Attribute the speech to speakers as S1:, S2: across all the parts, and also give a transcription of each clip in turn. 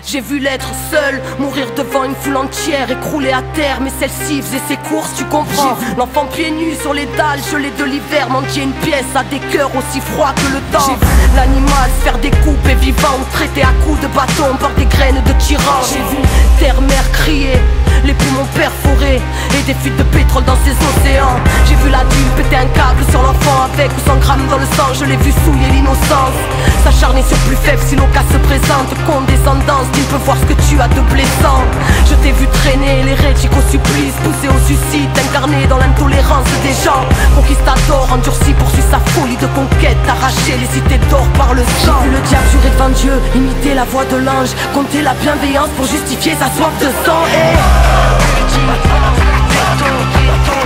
S1: J'ai vu l'être seul, mourir devant une foule entière, écroulé à terre, mais celle-ci faisait ses courses, tu comprends. L'enfant pieds nus sur les dalles, gelé de l'hiver, mendier une pièce à des cœurs aussi froids que le temps. J'ai vu l'animal se faire découper vivant ou traiter à coups de bâton par des graines de tyran. J'ai vu terre-mer crier, les poumons perforés et des fuites de pétrole dans ces océans. J'ai vu l'adulte péter un câble sur l'enfant avec ou 100 grammes dans le sang. Je l'ai vu souiller l'innocence, s'acharner sur plus faible si l'occasion se présente. Condescendance, tu ne peux voir ce que tu as de blessant. Je t'ai vu traîner l'hérétique au supplice, poussé au suicide, incarné dans l'intolérance des gens. Conquistador, endurci, poursuit sa folie de conquête, arraché les cités d'or par le sang. J'ai vu le diable jurer devant Dieu, imiter la voix de l'ange, compter la bienveillance pour justifier sa soif de sang.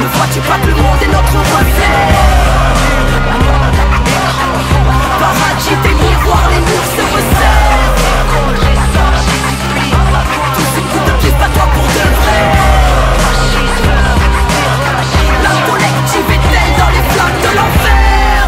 S1: Ne vois-tu pas que le monde est notre reflet? Paradis des miroirs, les murs se resserrent. Tous ces coups de pied, pas toi pour de vrai. La collective est-elle dans les flammes de l'enfer?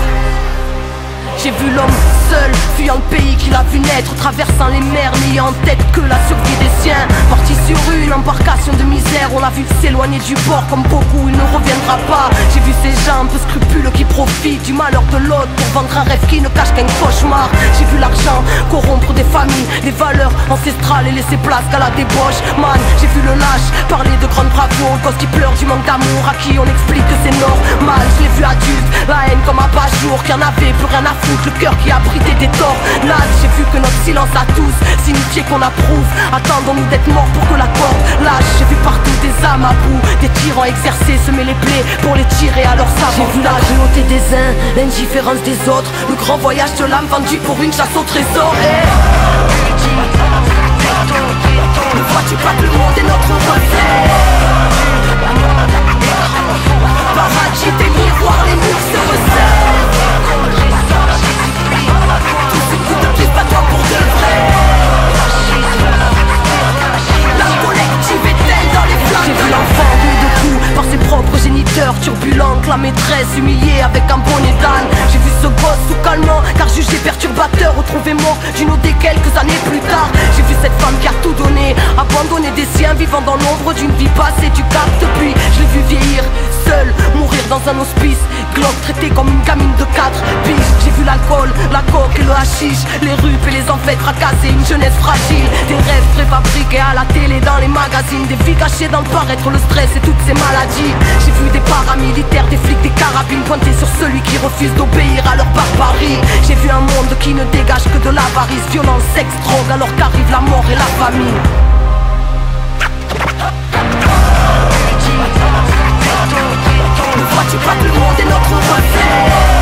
S1: J'ai vu l'homme seul, fuyant le pays qu'il a vu naître, traversant les mers, n'ayant en tête que la survie des siens. Parti sur une embarcation de misère, on l'a vu s'éloigner du port, comme beaucoup il ne reviendra pas. J'ai vu ces gens un peu scrupuleux qui profitent du malheur de l'autre pour vendre un rêve qui ne cache qu'un cauchemar. J'ai vu l'argent corrompre des familles, des valeurs ancestrales et laisser place qu'à la débauche. Man, j'ai vu le lâche parler de grande bravoure, le gosse qui pleure du manque d'amour, à qui on explique que c'est normal. Je l'ai vu adulte, la haine comme un bas-jour, qui en avait plus rien à foutre, le cœur qui abritait des torts. Là, j'ai vu que notre silence à tous signifiait qu'on approuve. Attendons-nous d'être morts pour que la corde lâche. J'ai vu partout des âmes à bout, des tyrans exercer, semer les plaies pour les tirer à leur sabre. J'ai vu la cruauté des uns, l'indifférence des autres, le grand voyage de l'âme vendu pour une chasse au trésor. Ne vois-tu pas que le monde est notre reflet? Paradis des miroirs, les murs se resserrent. Tous ces coups de pied, pas toi pour de vrai. La collective est-elle dans les flammes? J'ai vu l'enfant mis de coups par ses propres géniteurs, turbulent, que la maîtresse humiliée avec un bonnet d'âne. J'ai vu ce gosse sous calmant, car jugé perturbateur, retrouvé mort d'une OD quelques années plus tard. J'ai vu cette femme qui a tout donné, abandonné des siens, vivant dans l'ombre d'une vie passée, tu captes. Puis je l'ai vu vieillir seul, mourir dans un hospice, glauque traité comme une gamine de 4 piges. J'ai vu l'alcool, la coke et le hashish, les rupes et les ancêtres fracassés, une jeunesse fragile, des rêves préfabriqués à la télé, dans les magazines, des vies cachées dans le paraître, le stress et toutes ces maladies. J'ai vu des paramilitaires, des flics, des carabines pointés sur celui qui refuse d'obéir à leur barbarie. J'ai vu un monde qui ne dégage que de l'avarice, violence, sexe, drogue, alors qu'arrive la mort et la famine. Ne vois-tu pas que le monde est notre reflet?